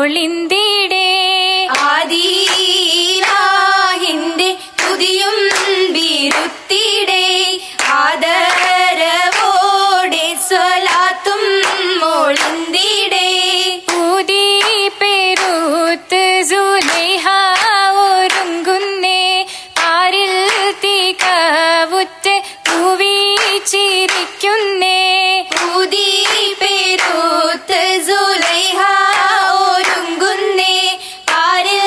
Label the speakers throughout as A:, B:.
A: മോളിന്തിടേ
B: ആദിലാഹിന്റെ തുതിയും വിരുത്തിടേ ആദരവോടെ സ്വലാത്തും മോളിന്തിടേ
A: ഊതി പെരുത്ത് സുലൈഹ ഒരുങ്ങുന്നേ പാരിൽ തികവുറ്റ് പൂവിച്ചിരിക്കുന്നേ
B: ഊതി പെരുത്ത് സുലൈഹ ഒരുങ്ങുന്നേ പാരിൽ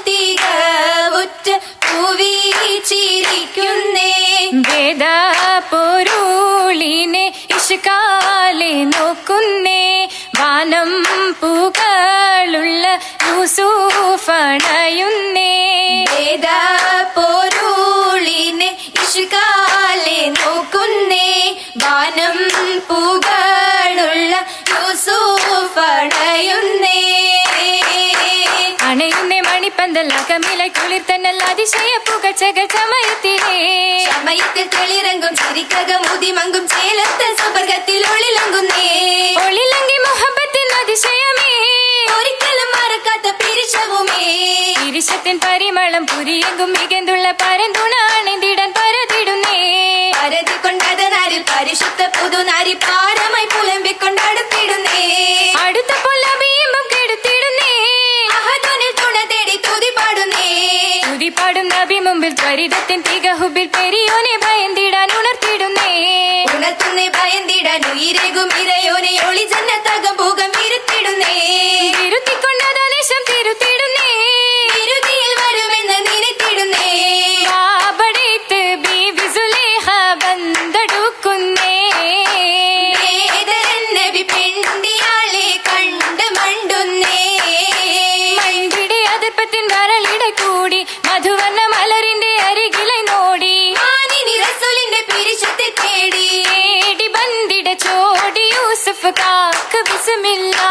B: തികവുറ്റ് പൂവിച്ചിരിക്കുന്നേ
A: വേദപൊരുളിനെ ഇഷ്കാലെ നോക്കുന്നേ വാനം പൂകളുള്ള യൂസുഫണയുന്നേ
B: വേദപൊരുളിനെ ഇഷ്കാലെ നോക്കുന്നേ വാനം പൂകളുള്ള യൂസുഫണയുന്നേ
A: അണയുന്നേ മണിപ്പന്തൽ അകമില കുളിർത്തന്നൽ അതിശയ പുകച്ചകൾ
B: സമയത്തിൽ തെളിറങ്ങും ചിരിക്കകമുതിമങ്കും ചേലത്ത് സുബർഗത്തിൽ ഒളിലങ്കുന്നേ
A: ഒളിലങ്കി മുഹബത്തിൻ അതിശയമേ
B: ഒരിക്കലും മറക്കാത്ത പിരിശവുമേ
A: പിരിശത്തിൻ പരിമളം പുരിയെങ്കും മികന്തുള്ള പരന്തുണ അണിന്തിടാൻ പരതിടുന്നേ
B: പരതി കൊണ്ടതനാരിൽ പരിശുദ്ധ പുതുനാരി പാരമായി പുലമ്പിക്കൊണ്ടടുത്തിടുന്നേ
A: അടുത്ത പൊല്ലബിംബം കെടുത്തിടുന്നേ
B: അഹദോനിൽ തുണ തേടി തുതി പാടുന്നേ
A: തുതിപ്പാടും നബി മുമ്പിൽ ത്വരിതത്തിൻ തികഹുബിൽ പെരിയോനെ ഭയന്തിടാൻ ഉണർത്തിടുന്നേ
B: ഉണർത്തുന്നേ ഭയന്തിടാൻ ഉയരേകും ഇരയോനെ ഒളി ജന്നത്തകം ഭൂകം ഇരുത്തിടുന്നേ
A: ഇരുത്തിക്കൊണ്ടതാ ദേശം തിരുത്തിടുന്നേ
B: ഇറുതിയിൽ വരുമെന്ന് നിனைத்திടുന്നേ
A: ബാബടേത്ത് ബീവി സുലൈഹ ബന്തെടുക്കുന്നേ
B: വേദരൻ നബി പെണ്ടിയാളെ കണ്ട് മണ്ടുന്നേ
A: മണ്ടിടെ അതിർപ്പത്തിൻ വരളിട കൂടി മധുവർണ്ണ മലരിന്റെ അരികിലായി നോടി
B: മാനിനി റസൂലിന്റെ പിരിശത്തെ തേടി
A: തേടി ബന്ദിട ചോടി യൂസുഫ് കാക്ക് ബിസ്മില്ലാ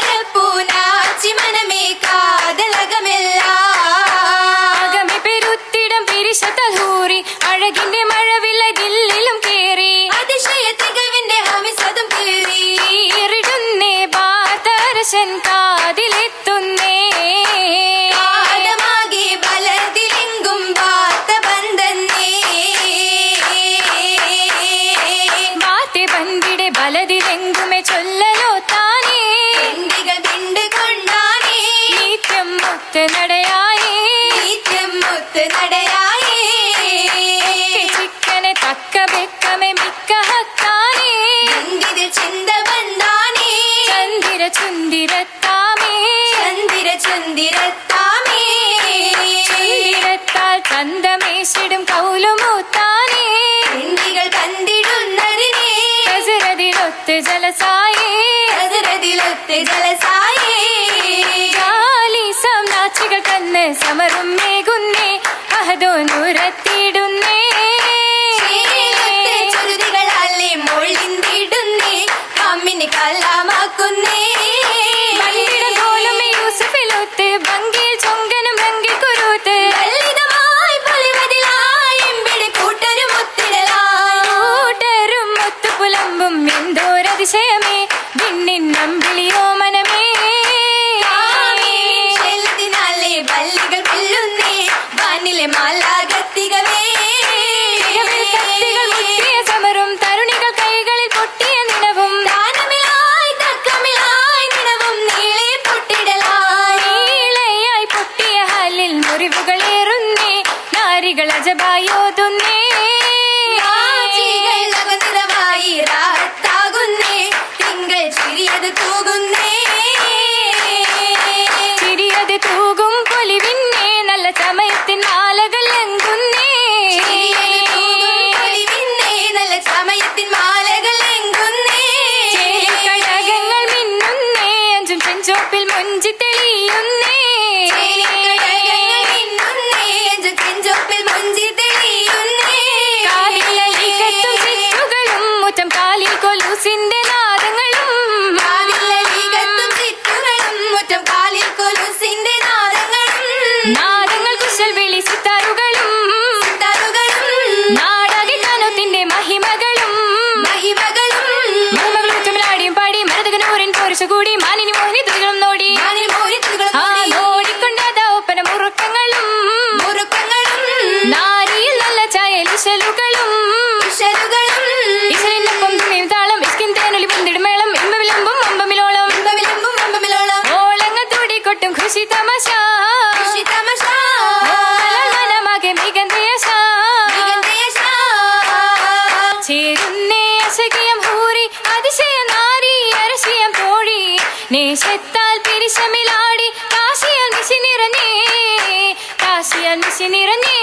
B: താമരപ്പൂനാച്ചി മനമേ കാതലകമെല്ലാം
A: അകമെ പെരുത്തിടം പിരിശത്തൂറി അഴകിന്റെ മഴവില്ല ദില്ലിലും കേറി
B: അതിശയ തികവിന്റെ ഹമിസതും കീറി
A: ഈറിടുന്നേ ബാതർശൻ കാതിലെത്തുന്നേ
B: പാദമാകെ ബലതിലെങ്കും വാർത്ത ബന്ധന്നേ
A: വാത്തെ ബന്ദിടെ ബലതിലെങ്കുമെ ചൊല്ലലോ താനേ
B: പെണ്ടികൾ വിണ്ട് കൊണ്ടാനേ
A: നിത്യം മുത്ത് നടയായേ
B: നിത്യം മുത്ത് നടയായേ
A: ചിക്കനെ തക്ക വെക്കമെ മിക്ക ഹക്കാനേ
B: എന്തിതിൽ ചിന്ത വന്നാനേ
A: ചന്ദിര ചുന്ദിരത്താമേ
B: ചന്ദിര ചന്ദിരത്താമേ
A: ചുന്ദിരത്താൽ ചന്തമേശിടും കൗലുമൂത്താനേ
B: പെണ്ടികൾ കണ്ടിടുന്നതിനെ
A: ഹസ്രതിലൊത്ത് ജലസായേ
B: ഹസ്രതിലൊത്ത് ജലസായേ
A: ജാലിസം നാച്ചികൾ കന്ന് സമറും മേകുന്നേ അഹദോനുരത്തിടുന്നേ
B: ചേലത്തെ ചുരുതികളാലേ മൊഴിന്തിടുന്നേ അമ്മിനെ കല്ലാമാക്കുന്നേ
A: മണ്ണിടം പോലും യൂസുഫിലൊത്ത് ഭംഗിയിൽ ചൊങ്കനും ഭംഗി കുരുത്ത്
B: ലളിതമായി പൊലിവതിലായി എമ്പിടി കൂട്ടരും ഒത്തിടലായി
A: കൂട്ടരും ഒത്തു പുലമ്പും എന്തോരതിശയമേ വിണ്ണിൻ നമ്പിളിയോ മനമേ
B: ചെല്ലതിനാലേ ബല്ലികൾ പില്ലുന്നേ വാനിലെ മാലാകത്തികവേ
A: കത്തികൾ മുട്ടിയ സമറും തരുണികൾ കൈകളിൽ പൊട്ടിയ നിലവും
B: ദാനമിലായി തക്കമിലായി നിലവും നീളെ പൊട്ടിടലായി
A: നീളയായി പൊട്ടിയ ഹാലിൽ മുറിവുകളേറുന്നേ നാരികൾ അജബായോതുന്നേ
B: രാജികൾ അകനിറവായി രാത്താകുന്നേ തിങ്കൾ ചിരിയത് തൂകുന്നേ
A: ചിരിയത് തൂകും പൊലിവിന്നേ നല്ല സമയത്തിൻ മാലകൾ ലംഘുന്നേ
B: നല്ല സമയത്തിൻ മാലകൾ എങ്കുന്നേ
A: കടകങ്ങൾ മിന്നുന്നേ അഞ്ചും ചെഞ്ചോപ്പിൽ മൊഞ്ചി തെളിയുന്നേ
B: ചെഞ്ചൊപ്പിൽ മൊഞ്ചി തെളിയുന്നേ
A: കാലിലലികത്തും ചിറ്റുകളും മുറ്റം കാലിൽ കൊലൂസിന്റെ നാദങ്ങളും
B: കാവിലലികത്തും ചുറ്റുകളും മുറ്റം കാലിൽ കൊലുസിന്റെ നാദങ്ങളും
A: നാദങ്ങൾ കുശൽ വിളി സിത്താറുകളും
B: തറുകളും
A: നാടകി കാനത്തിന്റെ മഹിമകളും
B: മഹിമകളും
A: മഹിമകളും പാടിയും പാടി മരതകനൂരിൻ പോരിശ കൂടി മാനിനി മോഹിനി തുടികളും നോടി
B: മാനിനി മോഹിനി തുടികളും
A: ആ
B: നോടി.
A: നോടിക്കൊണ്ടതാ ഒപ്പന മുറുക്കങ്ങളും
B: മുറുക്കങ്ങളും
A: നാരിയിൽ നല്ല ചായലിശലുകളും
B: ഇശലുകളും
A: ഇശലിനൊപ്പം തുണിയും താളം ഇഷ്കിൻ തേനൊലി മുന്തിടും മേളം ഇമ്പവിലമ്പും അമ്പമിലോളം
B: ഇമ്പവിലമ്പും അമ്പമിലോളം
A: ഓളങ്ങ തുടിക്കൊട്ടും ഖുഷി തമാശ
B: ഖുഷി തമാശ
A: മനമാകെ മികന്തേശ
B: മികന്തേശ
A: ചേരുന്നേ അശകിയം ഹൂറി അതിശയ നാരി അരശിയം തോഴി നേശത്താൽ പിരിശമിലാടി കാശിയ നിശി നിറഞ്ഞേ കാശിയ നിശി നിറഞ്ഞേ